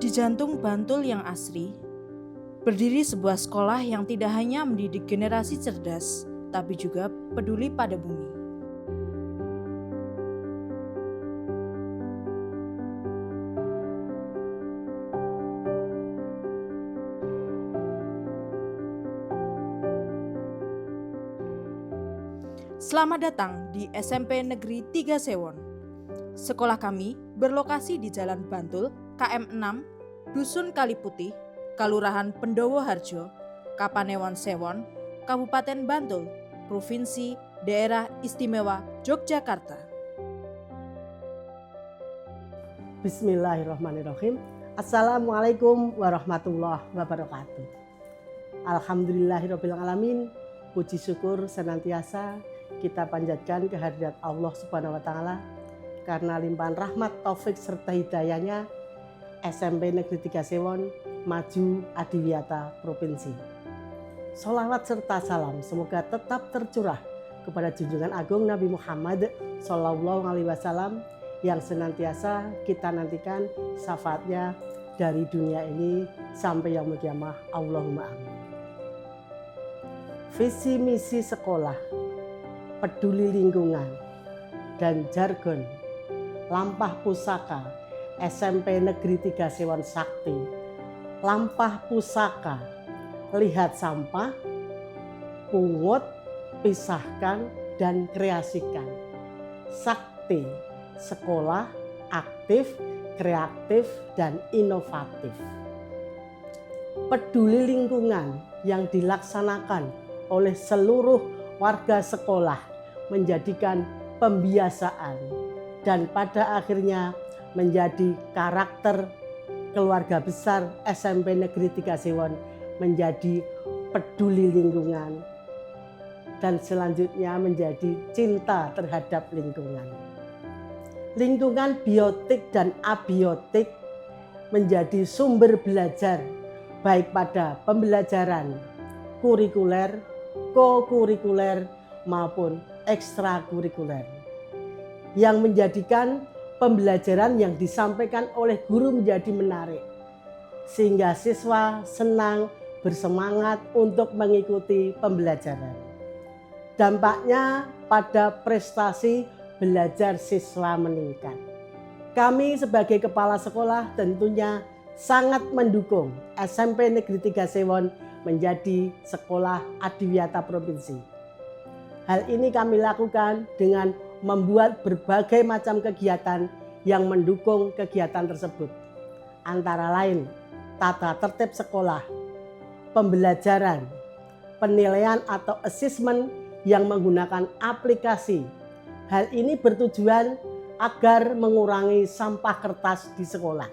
Di jantung Bantul yang asri, berdiri sebuah sekolah yang tidak hanya mendidik generasi cerdas, tapi juga peduli pada bumi. Selamat datang di SMP Negeri 3 Sewon. Sekolah kami berlokasi di Jalan Bantul, KM 6, Dusun Kaliputih, Kalurahan Pendowo Harjo, Kapanewon Sewon, Kabupaten Bantul, Provinsi Daerah Istimewa Yogyakarta. Bismillahirrahmanirrahim. Assalamualaikum warahmatullahi wabarakatuh. Alhamdulillahirrahmanirrahim. Puji syukur senantiasa kita panjatkan kehadirat Allah Subhanahu wa Ta'ala, karena limpahan rahmat, taufik serta hidayahnya SMP Negeri 3 Sewon maju adiwiyata provinsi. Sholawat serta salam semoga tetap tercurah kepada junjungan agung Nabi Muhammad SAW yang senantiasa kita nantikan syafaatnya dari dunia ini sampai yaumul qiyamah. Allahumma amin. Visi misi sekolah, peduli lingkungan, dan jargon lampah pusaka SMP Negeri 3 Sewon Sakti. Lampah pusaka, lihat sampah, pungut, pisahkan, dan kreasikan. Sakti, sekolah aktif, kreatif, dan inovatif. Peduli lingkungan yang dilaksanakan oleh seluruh warga sekolah menjadikan pembiasaan dan pada akhirnya menjadi karakter keluarga besar SMP Negeri 3 Sewon menjadi peduli lingkungan dan selanjutnya menjadi cinta terhadap lingkungan. Lingkungan biotik dan abiotik menjadi sumber belajar baik pada pembelajaran kurikuler, kokurikuler maupun ekstrakurikuler yang menjadikan pembelajaran yang disampaikan oleh guru menjadi menarik sehingga siswa senang bersemangat untuk mengikuti pembelajaran. Dampaknya pada prestasi belajar siswa meningkat. Kami sebagai kepala sekolah tentunya sangat mendukung SMP Negeri 3 Sewon menjadi sekolah adiwiyata provinsi. Hal ini kami lakukan dengan membuat berbagai macam kegiatan yang mendukung kegiatan tersebut. Antara lain tata tertib sekolah, pembelajaran, penilaian atau asesmen yang menggunakan aplikasi. Hal ini bertujuan agar mengurangi sampah kertas di sekolah.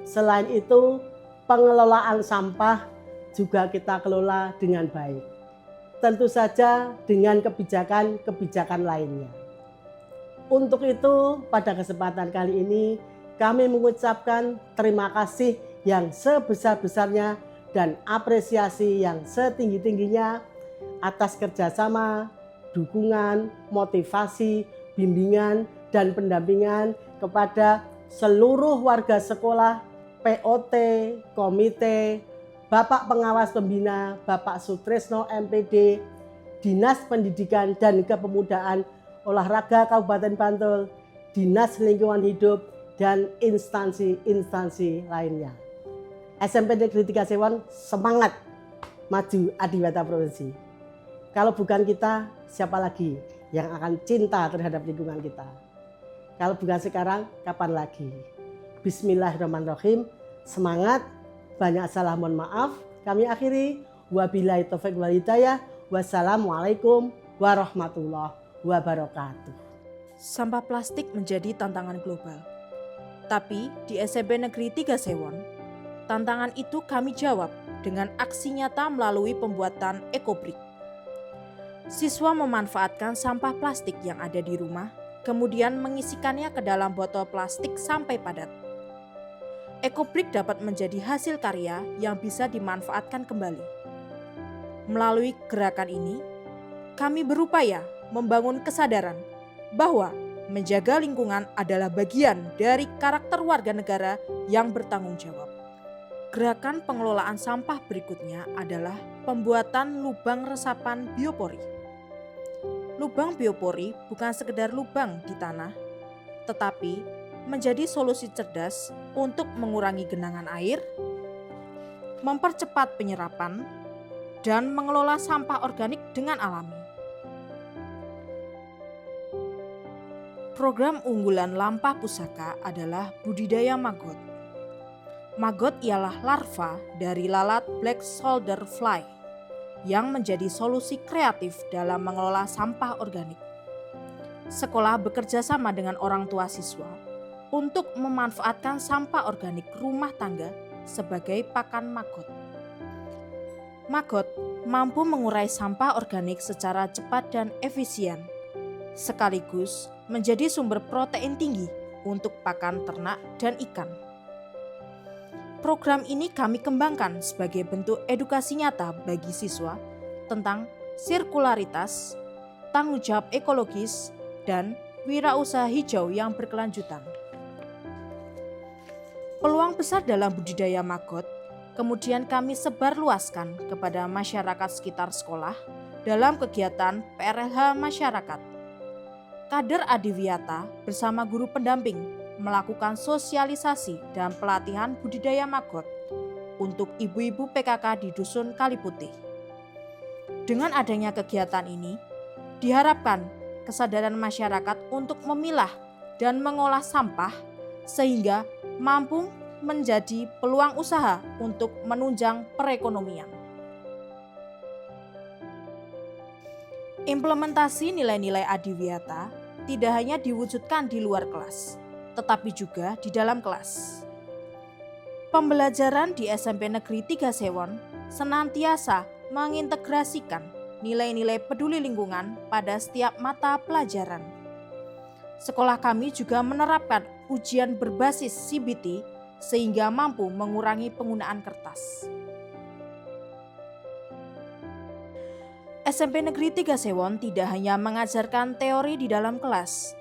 Selain itu, pengelolaan sampah juga kita kelola dengan baik. Tentu saja dengan kebijakan-kebijakan lainnya. Untuk itu, pada kesempatan kali ini kami mengucapkan terima kasih yang sebesar-besarnya dan apresiasi yang setinggi-tingginya atas kerjasama, dukungan, motivasi, bimbingan, dan pendampingan kepada seluruh warga sekolah, POT, komite, Bapak Pengawas Pembina, Bapak Sutresno MPD, Dinas Pendidikan dan Kepemudaan Olahraga Kabupaten Bantul, Dinas Lingkungan Hidup, dan instansi-instansi lainnya. SMP Negeri 3 Sewon semangat maju adiwiyata provinsi. Kalau bukan kita, siapa lagi yang akan cinta terhadap lingkungan kita? Kalau bukan sekarang, kapan lagi? Bismillahirrahmanirrahim. Semangat, banyak salah mohon maaf. Kami akhiri. Wabillahi taufik wal hidayah. Wassalamualaikum warahmatullahi wabarakatuh. Sampah plastik menjadi tantangan global. Tapi di SMP Negeri 3 Sewon, tantangan itu kami jawab dengan aksi nyata melalui pembuatan ekobrik. Siswa memanfaatkan sampah plastik yang ada di rumah, kemudian mengisikannya ke dalam botol plastik sampai padat. Ekobrik dapat menjadi hasil karya yang bisa dimanfaatkan kembali. Melalui gerakan ini, kami berupaya membangun kesadaran bahwa menjaga lingkungan adalah bagian dari karakter warga negara yang bertanggung jawab. Gerakan pengelolaan sampah berikutnya adalah pembuatan lubang resapan biopori. Lubang biopori bukan sekedar lubang di tanah, tetapi menjadi solusi cerdas untuk mengurangi genangan air, mempercepat penyerapan, dan mengelola sampah organik dengan alami. Program unggulan Lampah Pusaka adalah budidaya maggot. Maggot ialah larva dari lalat black soldier fly yang menjadi solusi kreatif dalam mengelola sampah organik. Sekolah bekerja sama dengan orang tua siswa untuk memanfaatkan sampah organik rumah tangga sebagai pakan maggot. Maggot mampu mengurai sampah organik secara cepat dan efisien, sekaligus menjadi sumber protein tinggi untuk pakan ternak dan ikan. Program ini kami kembangkan sebagai bentuk edukasi nyata bagi siswa tentang sirkularitas, tanggung jawab ekologis, dan wirausaha hijau yang berkelanjutan. Peluang besar dalam budidaya maggot kemudian kami sebarluaskan kepada masyarakat sekitar sekolah dalam kegiatan PRLH masyarakat. Kader Adiwiyata bersama guru pendamping melakukan sosialisasi dan pelatihan budidaya maggot untuk ibu-ibu PKK di Dusun Kaliputih. Dengan adanya kegiatan ini, diharapkan kesadaran masyarakat untuk memilah dan mengolah sampah sehingga mampu menjadi peluang usaha untuk menunjang perekonomian. Implementasi nilai-nilai Adiwiyata tidak hanya diwujudkan di luar kelas, tetapi juga di dalam kelas. Pembelajaran di SMP Negeri 3 Sewon senantiasa mengintegrasikan nilai-nilai peduli lingkungan pada setiap mata pelajaran. Sekolah kami juga menerapkan ujian berbasis CBT sehingga mampu mengurangi penggunaan kertas. SMP Negeri 3 Sewon tidak hanya mengajarkan teori di dalam kelas,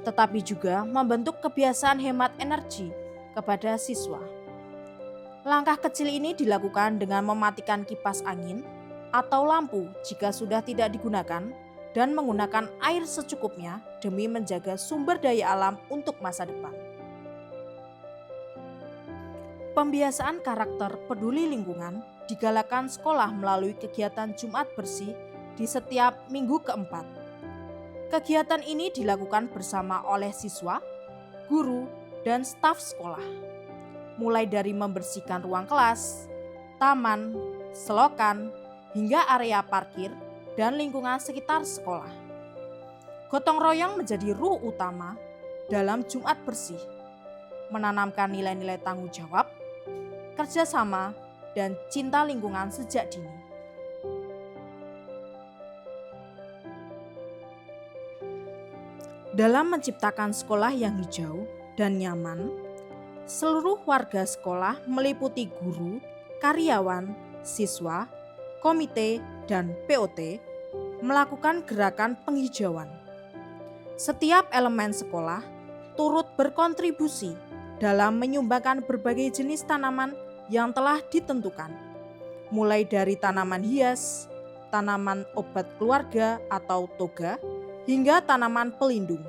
tetapi juga membentuk kebiasaan hemat energi kepada siswa. Langkah kecil ini dilakukan dengan mematikan kipas angin atau lampu jika sudah tidak digunakan dan menggunakan air secukupnya demi menjaga sumber daya alam untuk masa depan. Pembiasaan karakter peduli lingkungan digalakkan sekolah melalui kegiatan Jumat Bersih di setiap minggu keempat. Kegiatan ini dilakukan bersama oleh siswa, guru, dan staf sekolah. Mulai dari membersihkan ruang kelas, taman, selokan, hingga area parkir dan lingkungan sekitar sekolah. Gotong royong menjadi ruh utama dalam Jumat Bersih, menanamkan nilai-nilai tanggung jawab, kerjasama, dan cinta lingkungan sejak dini. Dalam menciptakan sekolah yang hijau dan nyaman, seluruh warga sekolah meliputi guru, karyawan, siswa, komite, dan POT melakukan gerakan penghijauan. Setiap elemen sekolah turut berkontribusi dalam menyumbangkan berbagai jenis tanaman yang telah ditentukan, mulai dari tanaman hias, tanaman obat keluarga atau toga, hingga tanaman pelindung.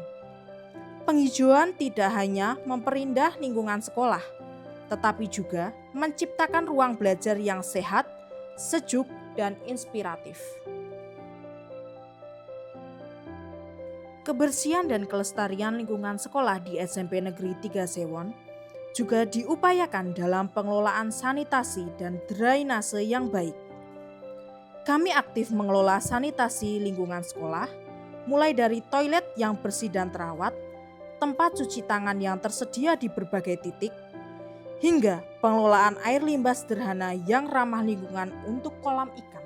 Penghijauan tidak hanya memperindah lingkungan sekolah, tetapi juga menciptakan ruang belajar yang sehat, sejuk, dan inspiratif. Kebersihan dan kelestarian lingkungan sekolah di SMP Negeri 3 Sewon juga diupayakan dalam pengelolaan sanitasi dan drainase yang baik. Kami aktif mengelola sanitasi lingkungan sekolah, mulai dari toilet yang bersih dan terawat, tempat cuci tangan yang tersedia di berbagai titik, hingga pengelolaan air limbah sederhana yang ramah lingkungan untuk kolam ikan.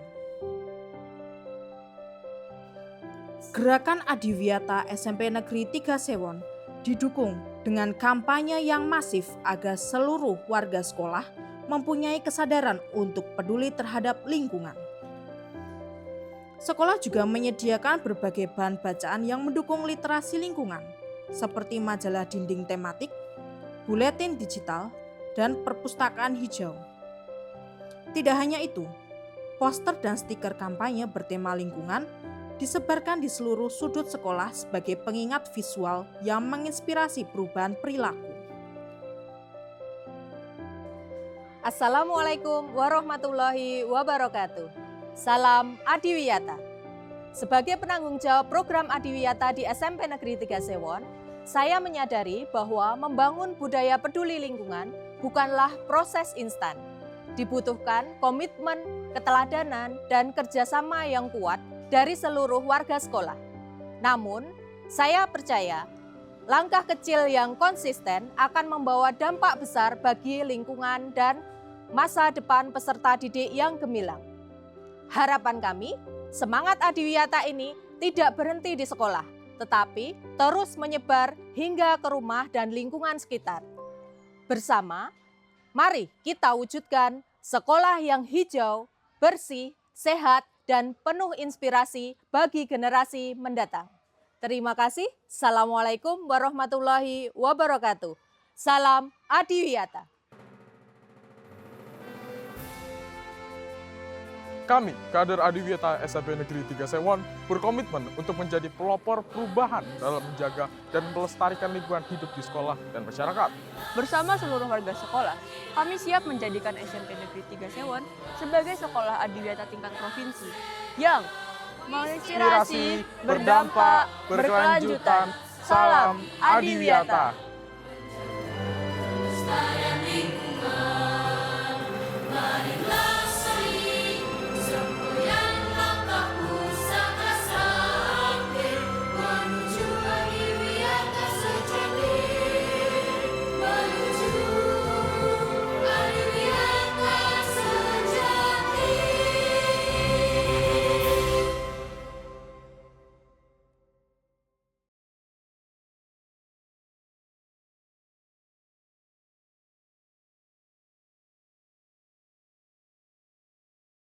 Gerakan Adiwiyata SMP Negeri 3 Sewon didukung dengan kampanye yang masif agar seluruh warga sekolah mempunyai kesadaran untuk peduli terhadap lingkungan. Sekolah juga menyediakan berbagai bahan bacaan yang mendukung literasi lingkungan, seperti majalah dinding tematik, buletin digital, dan perpustakaan hijau. Tidak hanya itu, poster dan stiker kampanye bertema lingkungan disebarkan di seluruh sudut sekolah sebagai pengingat visual yang menginspirasi perubahan perilaku. Assalamualaikum warahmatullahi wabarakatuh. Salam Adiwiyata. Sebagai penanggung jawab program Adiwiyata di SMP Negeri 3 Sewon, saya menyadari bahwa membangun budaya peduli lingkungan bukanlah proses instan. Dibutuhkan komitmen, keteladanan, dan kerjasama yang kuat dari seluruh warga sekolah. Namun, saya percaya langkah kecil yang konsisten akan membawa dampak besar bagi lingkungan dan masa depan peserta didik yang gemilang. Harapan kami, semangat Adiwiyata ini tidak berhenti di sekolah, tetapi terus menyebar hingga ke rumah dan lingkungan sekitar. Bersama, mari kita wujudkan sekolah yang hijau, bersih, sehat, dan penuh inspirasi bagi generasi mendatang. Terima kasih. Assalamualaikum warahmatullahi wabarakatuh. Salam Adiwiyata. Kami, kader Adiwiyata SMP Negeri 3 Sewon, berkomitmen untuk menjadi pelopor perubahan dalam menjaga dan melestarikan lingkungan hidup di sekolah dan masyarakat. Bersama seluruh warga sekolah, kami siap menjadikan SMP Negeri 3 Sewon sebagai sekolah Adiwiyata tingkat provinsi yang menginspirasi, berdampak, berkelanjutan. Salam Adiwiyata.